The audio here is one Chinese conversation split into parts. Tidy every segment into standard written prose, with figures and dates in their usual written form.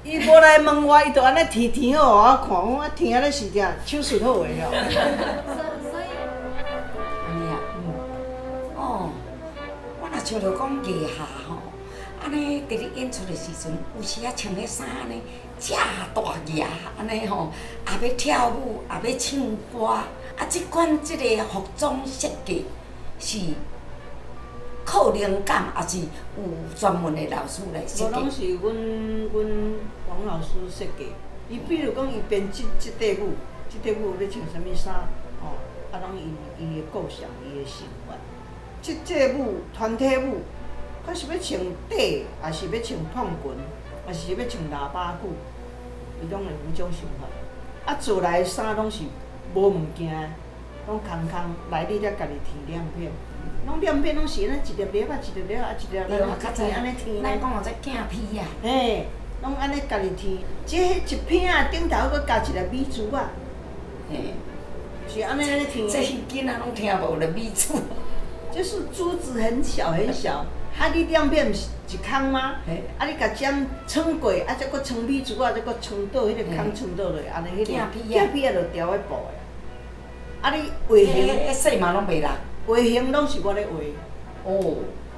伊无来问我，伊就安尼天好互我看，我天啊，你是只手术好诶了。所以，安尼啊，哦，我若想着讲艺下吼，安尼伫咧演出诶时阵，有时啊穿迄衫安尼，遮大额安尼吼，也要跳舞，也要唱歌，啊，即款即个服装设计是靠灵感，还是有专门诶老师来设无拢计？是阮王老师设计。伊比如讲，伊编即块舞，即块舞咧穿啥物衫，哦，啊，拢伊诶构想，伊诶想法。即个舞团体舞，看是要穿底，还是要穿碰裙，还是要穿喇叭裤，伊拢会有种想法。啊，做来诶衫拢是无物件的，拢空空来你才家己填亮片。拢亮片拢是安尼一粒粒啊，一粒粒啊，一粒粒啊，较早安尼填咱讲做镜片啊，嘿，拢安尼家己填。这一片啊，顶头佫加一粒米珠啊，嘿，是安尼填这的。囡仔拢听无咧米珠。就是珠子很小很小，啊，你亮片毋是一空吗？嘿啊，你甲针穿过，啊，再佫穿米珠啊，再佫穿倒迄个空穿倒落，安尼迄个镜片啊，就调迄布的。啊，你画形，迄细嘛拢袂落。画形拢是我咧画。哦，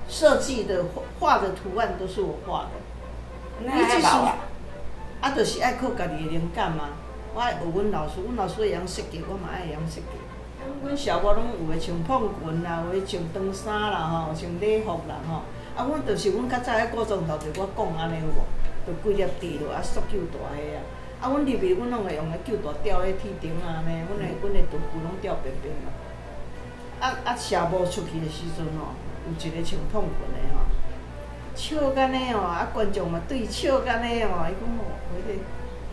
设计的画的图案都是我画的。那还老啊。啊，就是爱靠家己的灵感嘛。我爱学阮老师，阮老师会晓设计，我嘛爱会晓设计。阮小我拢有诶穿碰裙啦，有诶穿长衫啦吼，穿礼服啦吼。啊，阮就是阮较早咧古装头，就我讲安尼有无？就规粒地落啊，塑球大个啊。啊，阮入面阮拢会用个球大吊咧铁顶啊，安尼，阮的道具拢吊平平啊。啊，车模出去的时阵吼，有一个穿碰裙的吼，笑干呢吼，啊观众嘛对笑干呢吼，伊讲哦，迄个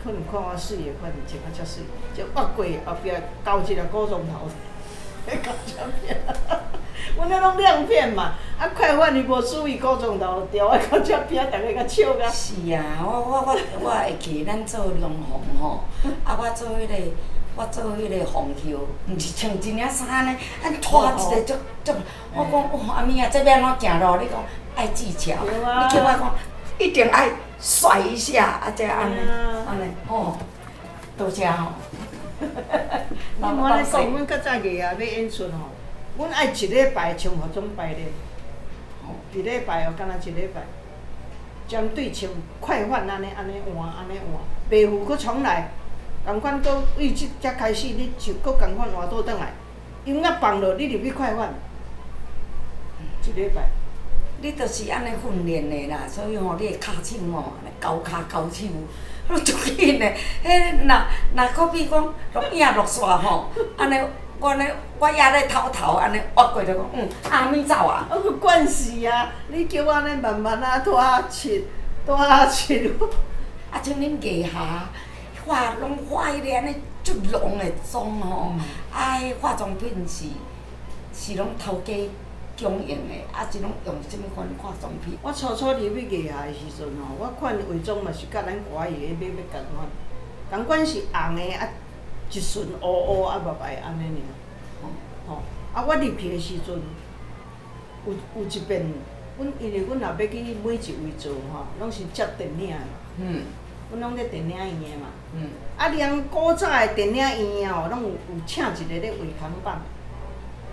可能看我水的，反正穿啊遮水，就越过后壁交一个古装头，迄搞啥片？阮咧拢亮片嘛，啊快反伊无注意古装头，调啊到遮片，逐个甲笑甲。是啊，我会记咱做龙凤吼，啊我做迄个。我做迄个红袖，毋是穿一领衫呢，安拖一个足，我讲哦，阿咪啊，这要安怎行路？你讲爱技巧，你叫我讲一定爱甩一下，啊，才安尼，哦，多谢吼。你莫咧讲，阮较早艺啊要演出吼，阮爱一礼拜穿服装排练，一礼拜哦，敢若一礼拜，针对穿快反安尼换，袂赴佫重来。共款，佫为即才开始，你就佫共款换倒转来，音乐放落，你入去快反，一礼拜。你著是安尼训练的啦，所以吼，你的骹手吼，高骹高手，足紧的。迄若可比讲录影录煞吼，安尼我也咧头安尼挖过就讲，阿咪走啊。我佫惯死啊！你叫我安尼慢慢啊拖切。啊，像恁艺下。拢化迄个安尼足浓的妆吼，啊，迄化妆品是拢头家供应的，啊是拢用什物款化妆品？我初入去艺下的时阵吼，我看化妆嘛是甲咱歌艺的买共款，共款是红的啊，一顺乌啊白白安尼尔。吼，啊我入去的时阵，有一遍，因为阮若要去每一位做吼，拢是接电影的。阮拢咧电影院的嘛，啊，连古早的电影院哦，拢有请一个咧画扛棒。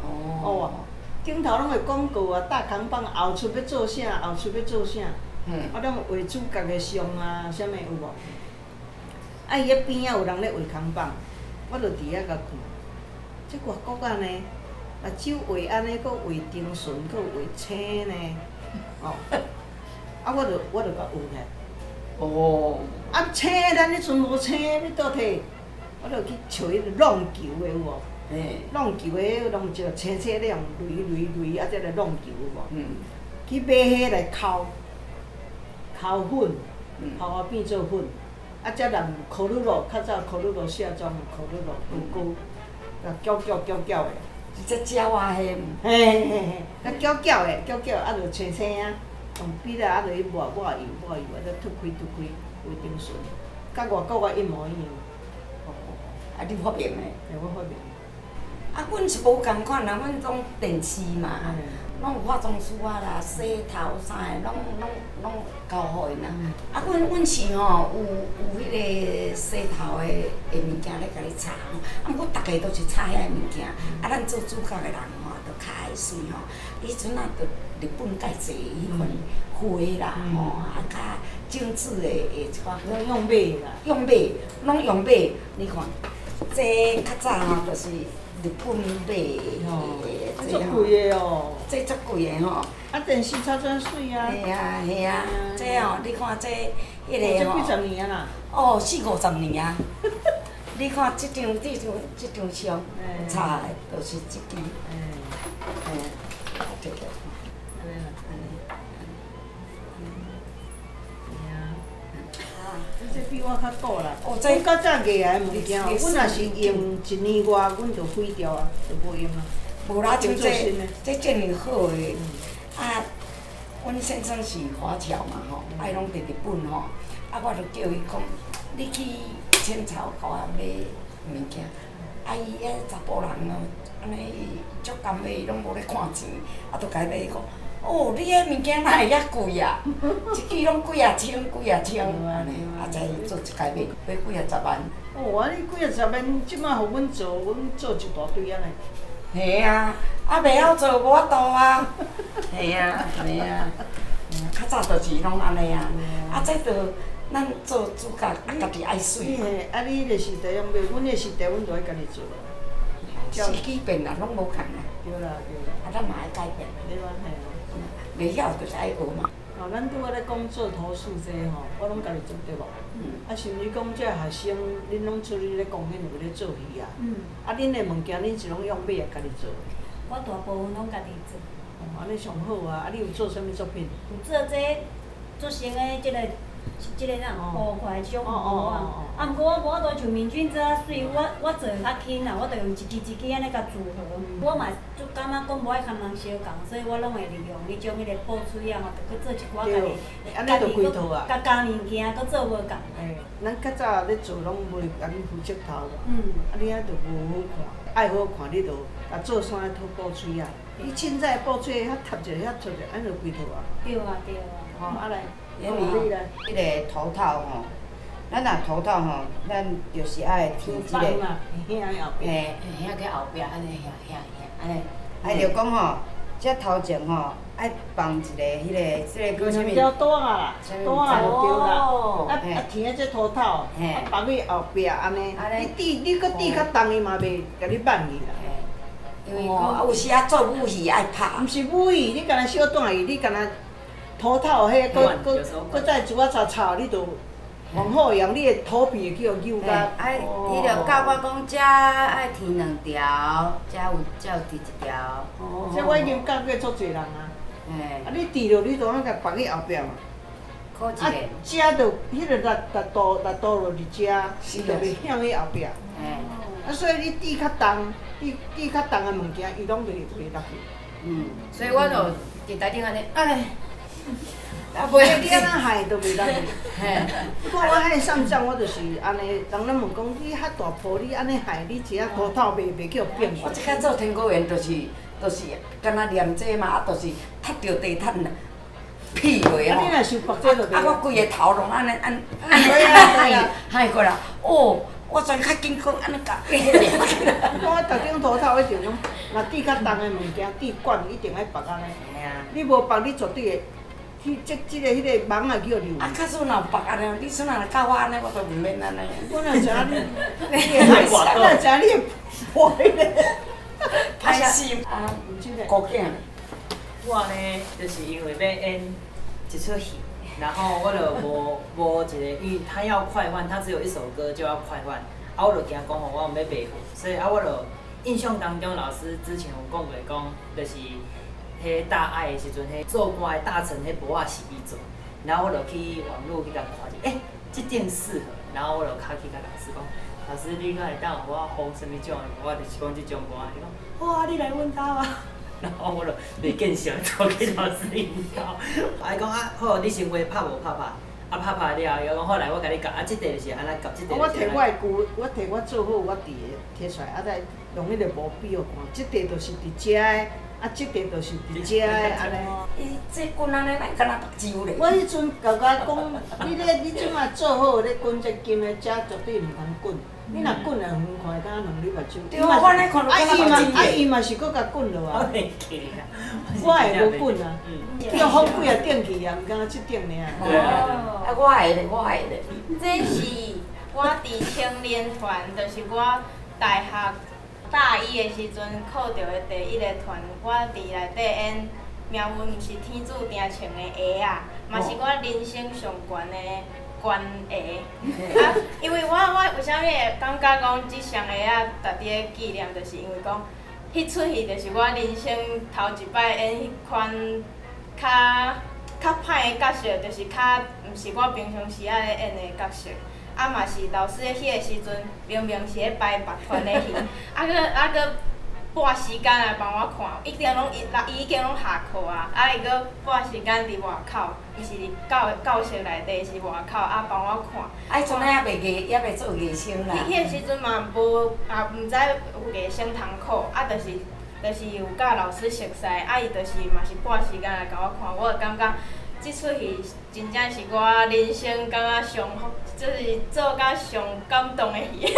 哦。顶头拢会广告啊，搭扛棒，后出要做啥，后出要做啥。啊，拢画主角的像啊，啥物有无？啊，伊迄边仔有人咧画扛棒，我就伫遐甲看。这外国啊呢，目睭画安尼，佫画丁顺，佫画青呢。哦。啊，我就甲学起来。哦，啊青咱迄阵无青，你倒摕，我就去找迄个弄球的有无？弄球的弄一个青青咧用擂，啊，再来弄球有无？去买迄来敲粉，敲啊变做粉，啊，再染可露露，较早可露露卸妆的可露露高，搅的。是只鸟啊迄？嘿，啊搅的，啊就青青啊。用笔啊，就去抹油，啊，再脱开，画丁顺，甲外国啊一模一样。啊，你发明的？我发明。啊，阮是无共款啦，阮种电视嘛，拢有化妆师啊啦、洗头啥的，拢交互因啦。啊，阮是吼有迄个洗头的物件咧，甲你擦吼。啊，毋过逐个都是擦遐物件。啊，咱做主角的人吼，就较爱水吼。以前啊，就日本介济迄款花啦吼，啊较精致的一寡。拢用买啦。用买，拢用买。你看，这较早吼，就是日本买的，足贵的哦。这足贵的吼。啊，电视擦转水啊。系啊系啊，这吼，你看这迄个吼。这几十年啊啦。哦，40-50年啊。你看这张相，擦的都是这支。对对。安尼。这比我较古啦。哦，这较早艺来的物件，阮若是用1年外，阮就毁掉啊，就无用啊。无啦，像这遮尔好的，啊，阮先生是华侨嘛吼，爱拢伫日本吼，啊，我就叫伊讲，你去浅草甲我买物件，啊，伊遐查甫人哦，安尼足甘的，伊拢无咧看钱，啊，就甲伊买讲。哦，你遐物件哪会遐贵啊？一支拢几啊千，安尼，啊，才做一家买几啊十万。哦，啊，你几啊十万，即摆互阮做，阮做一大堆啊嘞。嘿啊，啊袂晓做无法度啊。嘿啊，较早就是拢安尼啊。啊，这就咱做主角，家己爱水。嘿，啊，你个时代用买，阮个时代，阮就爱家己做。时机变啦，拢无共啦。对啦。啊，咱嘛爱改变。对啦，嘿。袂晓就是爱学嘛。哦，咱拄仔咧讲做图书这吼，我拢家己做对无？啊，甚至讲这学生，恁拢出去咧公园有咧做鱼啊？啊，恁的物件恁是拢用买啊，家己做？我大部分拢家己做。哦，安尼上好啊！啊，你有做啥物作品？有做这做成的即个啥乌块种糊啊。啊，毋过我无法度像明君这啊水，我做较轻啦，我着用一支一支安尼甲组合。我嘛就感觉讲无爱牵人相共，所以我拢会利用迄种迄个布水啊，着去做一寡家己家己佮加物件，佮做无共。诶，咱较早咧做拢袂甲你负责头个，啊你啊着无好看，爱好看你着甲做啥套布水啊？你凊彩布水遐贴者遐出者，安着规套啊。对啊。吼，啊来，因为迄个头套吼，咱若头套吼，咱就是爱提即个，嘿，遐去后壁安尼安尼，啊着讲吼，这头前吼爱放一个迄个，即个叫啥物？条带啊，带啊就对啦。啊填啊这头套，啊放去后壁安尼，你搁滴较重伊嘛袂甲你挽去啦。因为有时啊做武戏爱拍。毋是武艺，你干那小带伊，你干那头套迄搁再珠仔插，你着往好样，你的头皮会叫扭甲。伊着教我讲，遮爱填2条，遮有填1条。这我已经教过足侪人啊。啊，你填着你着通甲放去后壁嘛。考一个。遮着迄个力度落伫遮，伊着袂向去后壁。啊，所以你滴较重，滴较重的物件，伊拢袂落去。所以我就伫台顶安尼，啊，袂你安那害都袂落去。你看我迄上相，我就是安尼，人咧问讲你遐大鋪，你安尼害，你一下头套袂叫变去。我即摆做天果园，就是敢若念这嘛，啊，就是踢着地毯啦，屁话啊！你若想白这就袂。啊，我规个头拢安尼害过啦，哦。我全较紧讲安尼甲。我逐张头套迄种，若滴较重的物件，滴管一定爱绑安尼。你无绑，你绝对会，即个迄个网啊叫流。啊，假使若绑安尼，你阵若教我安尼，我都毋免安尼。我若知影你害死，我若知影你破迄个。歹心啊，高兴。我呢，就是因为要演一出戏。然后我就无一个，因为他要快换，他只有一首歌就要快换，啊我就惊讲吼，我毋要白付，所以啊我就印象当中老师之前有讲过讲，就是迄大爱的时阵，迄做歌的大臣迄簿仔是伊做，然后我就去网络去甲看者，这件适合，然后我就敲去甲老师讲，老师你敢会当互我封什么种的？我就是讲这种歌，伊讲好啊，你来阮兜啊。然后我就袂见想走去老师因兜，伊讲啊好，你先话拍无拍拍，啊啊拍拍了，伊讲好来我甲你夹，啊即块就是安尼夹，即块我摕就是安尼。我的句，我摕我做好我伫的摕出来，啊再用迄个毛笔哦看，即块就是伫遮的，啊即块就是伫遮的安尼。伊这棍安尼，敢若目睭咧。我迄阵甲我讲，你即马做好咧滚这金的，遮绝对毋通滚。你若滚了远看，敢两粒目睭。对啊，我安尼看到敢若目睭咧。伊嘛是搁甲滚落我啊。袂记啊。我会无滚啊，嗯。用风几啊顶去啊，毋敢若即顶尔。对啊。啊，我会咧，我会咧。这是我伫青年团，就是我大学大一的时阵考到的第一个团，我伫内底演命运毋是天注定穿的鞋啊，嘛是我人生上悬的悬鞋。啊，因为我为啥物会感觉讲即双鞋啊，值得纪念，就是因为讲，迄出戏就是我人生头一摆演迄款较歹的角色，就是较毋是我平常时爱演的角色。啊，嘛是老师迄个时阵，明明是咧排别团的戏，搁半时间来帮我看，伊已经拢下课啊，伊搁半时间伫外口，伊是教室内底是外口，帮我看。啊，迄阵仔也袂做艺生啦。伊迄个时阵嘛毋知有艺生通考，就是有甲老师熟悉，伊就是嘛是半时间来甲我看，我就感觉即出戏真正是我人生感觉上好，就是做甲上感动的戏。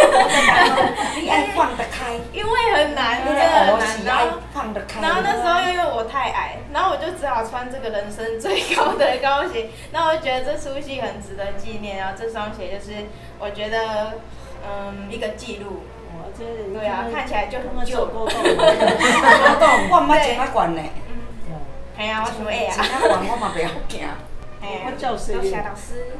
你爱放得开。因为很难，真的很难。然后放得开。然后那时候因为我太矮，然后我就只好穿这个人生最高的高鞋。然后我觉得这出戏很值得纪念，然后这双鞋就是我觉得一个记录。对啊，看起来就很旧。我毋捌穿啊悬嘞。系啊，我想会啊。穿啊悬我嘛袂晓行。我教师。老师。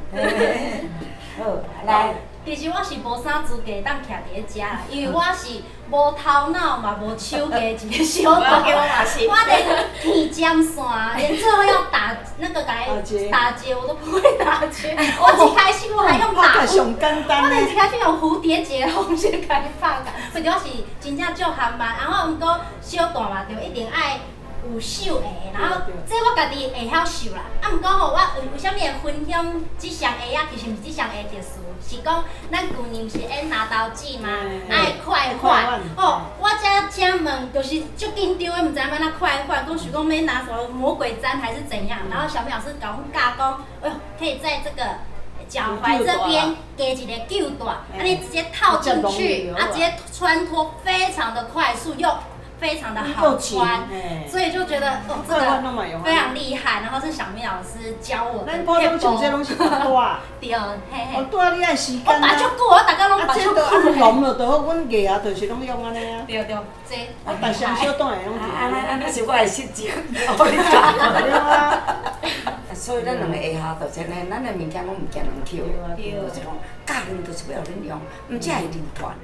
好，来。其实我是无啥资格当徛伫咧遮啦，因为我是无头脑嘛无手艺一个小我给我马戏。我连剃江线，连最后要打那个打结我都不会打结。我一开始我还用打上简单我一开始用蝴蝶结红线开发的，所以我是真正足含慢，然后毋过小段嘛，就一定爱。有绣鞋，然后这我家己会晓绣啦。啊，毋过吼，我为啥物会分享即双鞋啊？其实毋是即双鞋特殊，是讲咱旧年毋是演拿刀记嘛，爱快换。哦，我遮问就是足紧张的，毋知要哪快换，讲想讲要拿什么魔鬼毡还是怎样？然后小明老师甲阮教讲，哎呦，可以在这个脚踝这边给一个揪带，安尼直接套进去，啊，直接穿脱，非常的快速又。非常的好穿，所以就觉得哦，这个非常厉害。然后是小明老师教我的。咱普通像这拢是大带。对，嘿嘿。大你爱时间我拔足久，我大家拢拔足久。啊，浓了就好，阮艺啊，就是拢用安尼啊。对对，这。啊，大双小段的拢是。安尼是我的失职，我你教。对啊。所以咱两个下下就真诶，咱的物件拢毋惊人捡，就是讲教练就是要恁用，毋只会认团。